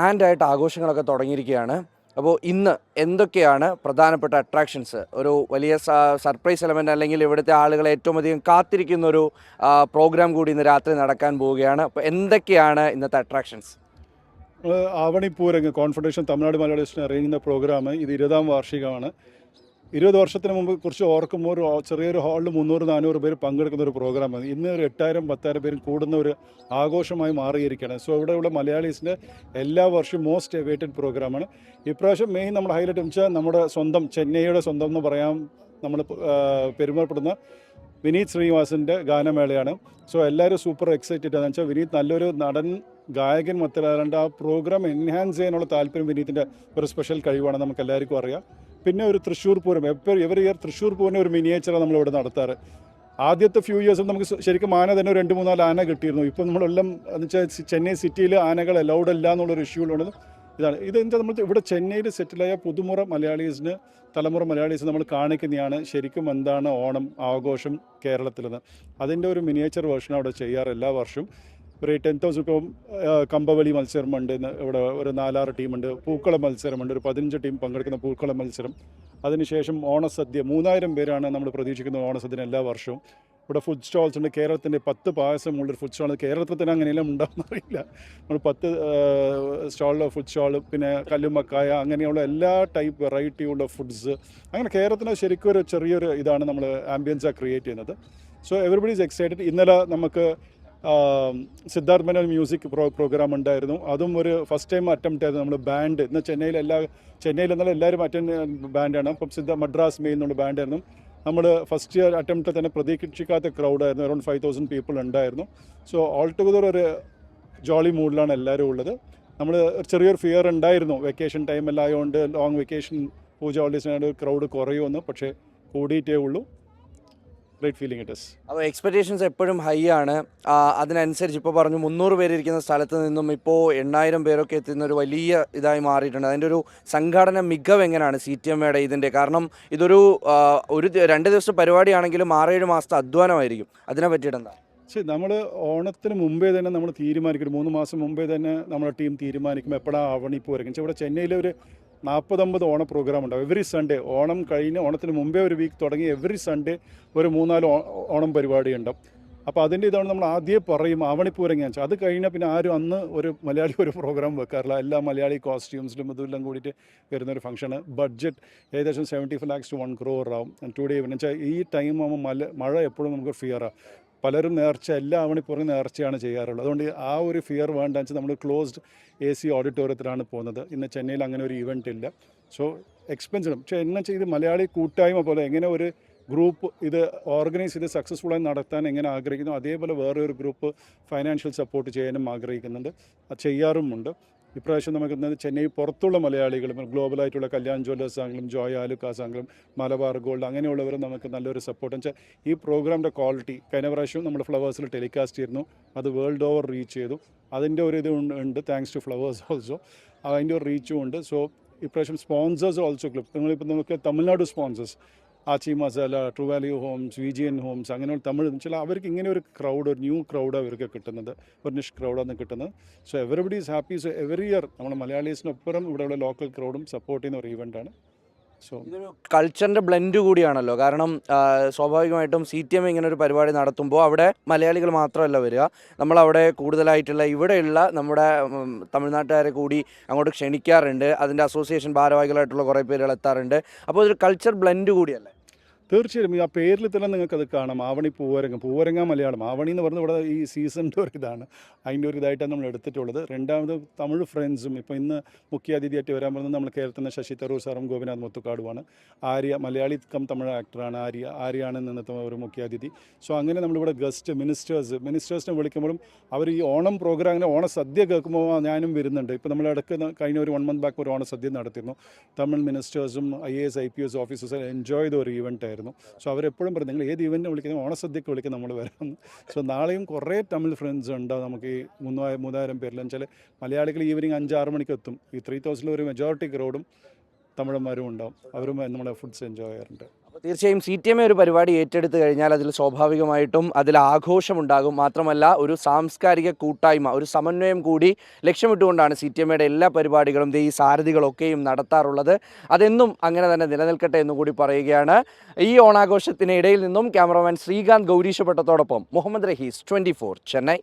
ഗ്രാൻഡായിട്ട് ആഘോഷങ്ങളൊക്കെ തുടങ്ങിയിരിക്കുകയാണ്. അപ്പോൾ ഇന്ന് എന്തൊക്കെയാണ് പ്രധാനപ്പെട്ട അട്രാക്ഷൻസ്? ഒരു വലിയ സർപ്രൈസ് എലമെൻ്റ് അല്ലെങ്കിൽ ഇവിടുത്തെ ആളുകൾ ഏറ്റവും അധികം കാത്തിരിക്കുന്നൊരു പ്രോഗ്രാം കൂടി ഇന്ന് രാത്രി നടക്കാൻ പോവുകയാണ്. അപ്പോൾ എന്തൊക്കെയാണ് ഇന്നത്തെ അട്രാക്ഷൻസ്? ആവണി പൂരങ്ങ് കോൺഫെഡറേഷൻ തമിഴ്നാട് മലയാളീസിന് അറേഞ്ച് ചെയ്യുന്ന പ്രോഗ്രാം ഇത് 20ാം വാർഷികമാണ്. 20 വർഷത്തിന് മുമ്പ് കുറിച്ച് ഓർക്കുമ്പോൾ ഒരു ചെറിയൊരു ഹാളിൽ 300-400 പേര് പങ്കെടുക്കുന്ന ഒരു പ്രോഗ്രാമാണ്. ഇന്ന് ഒരു 8,000-10,000 പേരും കൂടുന്ന ഒരു ആഘോഷമായി മാറിയിരിക്കുകയാണ്. സോ ഇവിടെയുള്ള മലയാളീസിൻ്റെ എല്ലാ വർഷവും മോസ്റ്റ് എവേറ്റഡ് പ്രോഗ്രാമാണ്. ഇപ്രാവശ്യം മെയിൻ നമ്മുടെ ഹൈലൈറ്റ് എന്ന് വെച്ചാൽ നമ്മുടെ സ്വന്തം ചെന്നൈയുടെ സ്വന്തം എന്ന് പറയാൻ നമ്മൾ പെരുമാറപ്പെടുന്ന വിനീത് ശ്രീനിവാസൻ്റെ ഗാനമേളയാണ്. സോ എല്ലാവരും സൂപ്പർ എക്സൈറ്റഡ് ആണെന്ന് വെച്ചാൽ വിനീത് നല്ലൊരു നടൻ ഗായകൻ മറ്റല്ലാണ്ട് ആ പ്രോഗ്രാം എൻഹാൻസ് ചെയ്യാനുള്ള താല്പര്യം വിനീതിൻ്റെ ഒരു സ്പെഷ്യൽ കഴിവാണ്, നമുക്ക് എല്ലാവർക്കും അറിയാം. പിന്നെ ഒരു തൃശ്ശൂർ പൂരം, എവറി ഇയർ തൃശ്ശൂർ പൂരിന് ഒരു മിനിയേച്ചറാണ് നമ്മളിവിടെ നടത്താറ്. ആദ്യത്തെ ഫ്യൂ ഇയേഴ്സും നമുക്ക് ശരിക്കും ആന തന്നെ 2-3-4 ആന കിട്ടിയിരുന്നു. ഇപ്പം നമ്മളെല്ലാം എന്ന് വെച്ചാൽ ചെന്നൈ സിറ്റിയിൽ ആനകൾ അലൗഡ് അല്ല എന്നുള്ളൊരു ഇഷ്യൂള്ളത് ഇതെന്താ നമ്മൾ ഇവിടെ ചെന്നൈയിൽ സെറ്റിലായ പുതുമുറ മലയാളീസിന് തലമുറ മലയാളീസ് നമ്മൾ കാണിക്കുന്നതാണ് ശരിക്കും എന്താണ് ഓണം ആഘോഷം കേരളത്തിലെന്ന്. അതിൻ്റെ ഒരു മിനിയേച്ചർ വേർഷൻ അവിടെ ചെയ്യാറ് എല്ലാ വർഷവും. ഒരു 10,000 ഇപ്പം കമ്പവലി മത്സരമുണ്ട്, ഇവിടെ ഒരു 4-6 ടീമുണ്ട്. പൂക്കള മത്സരമുണ്ട്, ഒരു 15 ടീം പങ്കെടുക്കുന്ന പൂക്കള മത്സരം. അതിനുശേഷം ഓണസദ്യ 3,000 പേരാണ് നമ്മൾ പ്രതീക്ഷിക്കുന്നത് ഓണസദ്യന് എല്ലാ വർഷവും. ഇവിടെ ഫുഡ് സ്റ്റാൾസ് ഉണ്ട്. കേരളത്തിൻ്റെ 10 പായസമുള്ളൊരു ഫുഡ് സ്റ്റാൾ, കേരളത്തിൽ തന്നെ അങ്ങനെയെല്ലാം ഉണ്ടാകുന്നറിയില്ല. നമ്മൾ 10 സ്റ്റാളിലെ ഫുഡ് സ്റ്റാൾ, പിന്നെ കല്ലുമ്മക്കായ, അങ്ങനെയുള്ള എല്ലാ ടൈപ്പ് വെറൈറ്റിയുള്ള ഫുഡ്സ്. അങ്ങനെ കേരളത്തിന് ശരിക്കും ഒരു ചെറിയൊരു ഇതാണ് നമ്മൾ ആംബിയൻസാണ് ക്രിയേറ്റ് ചെയ്യുന്നത്. So everybody is excited. ഇന്നലെ നമുക്ക് സിദ്ധാർത്ഥ് മേനോൻ മ്യൂസിക് പ്രോഗ്രാം ഉണ്ടായിരുന്നു. അതും ഒരു ഫസ്റ്റ് ടൈം അറ്റംപ്റ്റ് ആയിരുന്നു. നമ്മൾ ബാൻഡ് ഇന്ന് ചെന്നൈയിൽ എന്നുള്ള എല്ലാവരും ബാൻഡാണ്. അപ്പം മദ്രാസ് മെയിൻ എന്നുള്ള ബാൻഡായിരുന്നു. നമ്മൾ ഫസ്റ്റ് ഇയർ അറ്റംപ്റ്റിൽ തന്നെ പ്രതീക്ഷിക്കാത്ത ക്രൗഡായിരുന്നു. അറൗണ്ട് 5,000 പീപ്പിൾ ഉണ്ടായിരുന്നു. സോ ഓൾ ടുഗദർ ഒരു ജോളി മൂഡിലാണ് എല്ലാവരും ഉള്ളത്. നമ്മൾ ചെറിയൊരു ഫിയർ ഉണ്ടായിരുന്നു, വെക്കേഷൻ ടൈമെല്ലാം ആയതുകൊണ്ട് ലോങ് വെക്കേഷൻ പൂജ ഹോളിഡേയ്സിനായിട്ട് ക്രൗഡ് കുറയുമെന്ന്. പക്ഷേ കൂടിയിട്ടേ ഉള്ളൂ. Great feeling it is. അപ്പോൾ എക്സ്പെക്റ്റേഷൻസ് എപ്പോഴും ഹൈ ആണ്. അതിനനുസരിച്ച് ഇപ്പോൾ പറഞ്ഞു 300 പേരിരിക്കുന്ന സ്ഥലത്ത് നിന്നും ഇപ്പോൾ 8,000 പേരൊക്കെ എത്തുന്ന ഒരു വലിയ ഇതായി മാറിയിട്ടുണ്ട്. അതിൻ്റെ ഒരു സംഘാടന മികവ് എങ്ങനെയാണ് CTMയുടെ ഇതിൻ്റെ? കാരണം ഇതൊരു 2 ദിവസത്തെ പരിപാടിയാണെങ്കിലും 6-7 മാസത്തെ അധ്വാനമായിരിക്കും. അതിനെ പറ്റിയിട്ടെന്താ? ശരി, നമ്മൾ ഓണത്തിന് മുമ്പേ തന്നെ നമ്മൾ തീരുമാനിക്കും. 3 മാസം മുമ്പേ തന്നെ നമ്മുടെ ടീം തീരുമാനിക്കും എപ്പോഴാണ് ആവണി പൂരം. ഇവിടെ ചെന്നൈയിലെ ഒരു 40-50 ഓണ പ്രോഗ്രാം ഉണ്ടാവും എവറി സൺഡേ. ഓണം കഴിഞ്ഞ് ഓണത്തിന് മുമ്പേ ഒരു വീക്ക് തുടങ്ങി എവറി സൺഡേ ഒരു 3-4 ഓണം പരിപാടി ഉണ്ടാവും. അപ്പോൾ അതിൻ്റെ ഇതാണ് നമ്മൾ ആദ്യം പറയും ആവണിപ്പൂരം ഞാൻ. അത് കഴിഞ്ഞാൽ പിന്നെ ആരും അന്ന് ഒരു മലയാളി ഒരു പ്രോഗ്രാം വെക്കാറില്ല. എല്ലാ മലയാളി കോസ്റ്റ്യൂംസിലും ഇതെല്ലാം കൂടിയിട്ട് വരുന്നൊരു ഫംഗ്ഷന്. ബഡ്ജറ്റ് ഏകദേശം 75 lakhs to 1 crore ആവും. ടുഡേ എന്ന് വെച്ചാൽ ഈ ടൈം ആകുമ്പോൾ മഴ എപ്പോഴും നമുക്ക് ഫിയറാണ്. പലരും നേർച്ച എല്ലാ ആവണിപ്പുറം നേർച്ചയാണ് ചെയ്യാറുള്ളത്. അതുകൊണ്ട് ആ ഒരു ഫിയർ വേണ്ടെന്ന് വെച്ചാൽ നമ്മൾ ക്ലോസ്ഡ് AC ഓഡിറ്റോറിയത്തിലാണ് പോകുന്നത്. ഇന്ന് ചെന്നൈയിൽ അങ്ങനെ ഒരു ഇവൻ്റ് ഇല്ല. So expensive. പക്ഷേ എന്നു വെച്ചാൽ ഇത് മലയാളി കൂട്ടായ്മ പോലെ എങ്ങനെ ഒരു ഗ്രൂപ്പ് ഇത് ഓർഗനൈസ് ചെയ്ത് സക്സസ്ഫുള്ളായി നടത്താൻ എങ്ങനെ ആഗ്രഹിക്കുന്നു, അതേപോലെ വേറെ ഒരു ഗ്രൂപ്പ് ഫൈനാൻഷ്യൽ സപ്പോർട്ട് ചെയ്യാനും ആഗ്രഹിക്കുന്നുണ്ട്. അത് ചെയ്യാറുമുണ്ട്. ഇപ്രാവശ്യം നമുക്ക് ചെന്നൈ പുറത്തുള്ള മലയാളികളും ഗ്ലോബലായിട്ടുള്ള കല്യാൺ ജ്വല്ലേഴ്സ് ആണെങ്കിലും ജോയ് ആലുക്കാസ് ആണെങ്കിലും മലബാർ ഗോൾഡ് അങ്ങനെയുള്ളവരും നമുക്ക് നല്ലൊരു സപ്പോർട്ട് എന്ന് വെച്ചാൽ ഈ പ്രോഗ്രാമിൻ്റെ ക്വാളിറ്റി കഴിഞ്ഞ പ്രാവശ്യം നമ്മൾ ഫ്ലവേഴ്സിൽ ടെലികാസ്റ്റ് ചെയ്യുന്നു. അത് വേൾഡ് ഓവർ റീച്ച് ചെയ്തു. അതിൻ്റെ ഒരു ഇത് ഉണ്ട്, താങ്ക്സ് ടു ഫ്ലവേഴ്സ് ഓൾസോ. അതിൻ്റെ ഒരു റീച്ചും ഉണ്ട്. സോ ഇപ്രാവശ്യം സ്പോൺസേഴ്സ് ഓൾസോ ക്ലിപ്പ് നിങ്ങളിപ്പോൾ നമുക്ക് Tamil Nadu sponsors Aachi masala, true value homes, VGN homes, അങ്ങനെയുള്ള തമിഴ് വെച്ചാൽ അവർക്ക് ഇങ്ങനെ ഒരു ക്രൗഡ്, ഒരു ന്യൂ ക്രൗഡ് അവർക്ക് കിട്ടുന്നത്, ഒരു നിഷ് ക്രൗഡാണ് കിട്ടുന്നത്. So everybody is happy. So every year നമ്മൾ മലയാളീസിനൊപ്പം ഇവിടെയുള്ള ലോക്കൽ ക്രൗഡും സപ്പോർട്ട് ചെയ്യുന്ന ഒരു ഇവൻ്റാണ്. സോ ഇതൊരു കൾച്ചറിൻ്റെ ബ്ലെൻഡ് കൂടിയാണല്ലോ. കാരണം സ്വാഭാവികമായിട്ടും CTM ഇങ്ങനെ ഒരു പരിപാടി നടത്തുമ്പോൾ അവിടെ മലയാളികൾ മാത്രമല്ല വരിക, നമ്മളവിടെ കൂടുതലായിട്ടുള്ള ഇവിടെയുള്ള നമ്മുടെ തമിഴ്നാട്ടുകാരെ കൂടി അങ്ങോട്ട് ക്ഷണിക്കാറുണ്ട്. അതിൻ്റെ അസോസിയേഷൻ ഭാരവാഹികളായിട്ടുള്ള കുറേ പേരുകൾ എത്താറുണ്ട്. അപ്പോൾ ഇതൊരു കൾച്ചർ ബ്ലെൻഡ് കൂടിയല്ലേ? തീർച്ചയായും ആ പേരിൽ തന്നെ നിങ്ങൾക്കത് കാണാം. ആവണി പൂവരങ്ങ മലയാളം. ആവണി എന്ന് പറഞ്ഞാൽ ഇവിടെ ഈ സീസണിൻ്റെ ഒരു ഇതാണ്, അതിൻ്റെ ഒരു ഇതായിട്ടാണ് നമ്മൾ എടുത്തിട്ടുള്ളത്. രണ്ടാമത് തമിഴ് ഫ്രണ്ട്സും ഇപ്പോൾ ഇന്ന് മുഖ്യാതിഥിയായിട്ട് വരാൻ പറഞ്ഞത് നമ്മൾ കേരളത്തിൻ്റെ ശശി തരൂർ സാറും ഗോപിനാഥ് മുത്തുക്കാടുമാണ്. ആര്യ മലയാളി തമിഴ് ആക്ടറാണ്. ആര്യാണ് ഇന്നത്തെ ഒരു മുഖ്യാതിഥി. സോ അങ്ങനെ നമ്മളിവിടെ ഗസ്റ്റ് മിനിസ്റ്റേഴ്സിനെ വിളിക്കുമ്പോഴും അവർ ഈ ഓണം പ്രോഗ്രാമിന് ഓണസദ്യ കേൾക്കുമ്പോൾ ഞാനും വരുന്നുണ്ട്. ഇപ്പോൾ നമ്മൾ ഇടയ്ക്ക് കഴിഞ്ഞ ഒരു 1 month ബാക്ക് ഒരു ഓണസദ്യ നടത്തിയിരുന്നു. തമിഴ് മിനിസ്റ്റേഴ്സും IAS IPS ഓഫീസേഴ്സും എൻജോയ് ചെയ്ത ഒരു ഈവൻ്റ് ആയിരുന്നു. സോ അവരെപ്പോഴും പറയും നിങ്ങൾ ഏത് ഇവൻറ്റിനെ വിളിക്കുന്നത്, ഓണസദ്യക്ക് വിളിക്കുന്നത് നമ്മൾ വരാം. സോ നാളെയും കുറേ തമിഴ് ഫ്രണ്ട്സ് ഉണ്ടാവും നമുക്ക് ഈ 3,000 പേരിൽ. വെച്ചാൽ മലയാളികൾ ഈവനിങ് 5-6 മണിക്ക് എത്തും. ഈ 3,000 ഒരു മെജോറിറ്റി ക്രൗഡും തമിഴന്മാരും ഉണ്ടാവും. അവരും നമ്മളെ ഫുഡ്സ് എൻജോയ് ചെയ്യാറുണ്ട്. അപ്പോൾ തീർച്ചയായും CTMA ഒരു പരിപാടി ഏറ്റെടുത്ത് കഴിഞ്ഞാൽ അതിൽ സ്വാഭാവികമായിട്ടും അതിൽ ആഘോഷമുണ്ടാകും. മാത്രമല്ല ഒരു സാംസ്കാരിക കൂട്ടായ്മ, ഒരു സമന്വയം കൂടി ലക്ഷ്യമിട്ടുകൊണ്ടാണ് CTMAയുടെ എല്ലാ പരിപാടികളും ഈ സാരഥികളൊക്കെയും നടത്താറുള്ളത്. അതെന്നും അങ്ങനെ തന്നെ നിലനിൽക്കട്ടെ എന്നും കൂടി പറയുകയാണ്. ഈ ഓണാഘോഷത്തിനിടയിൽ നിന്നും ക്യാമറമാൻ ശ്രീകാന്ത് ഗൗരീശപട്ടത്തോടൊപ്പം മുഹമ്മദ് റഹീസ്, 24 ചെന്നൈ.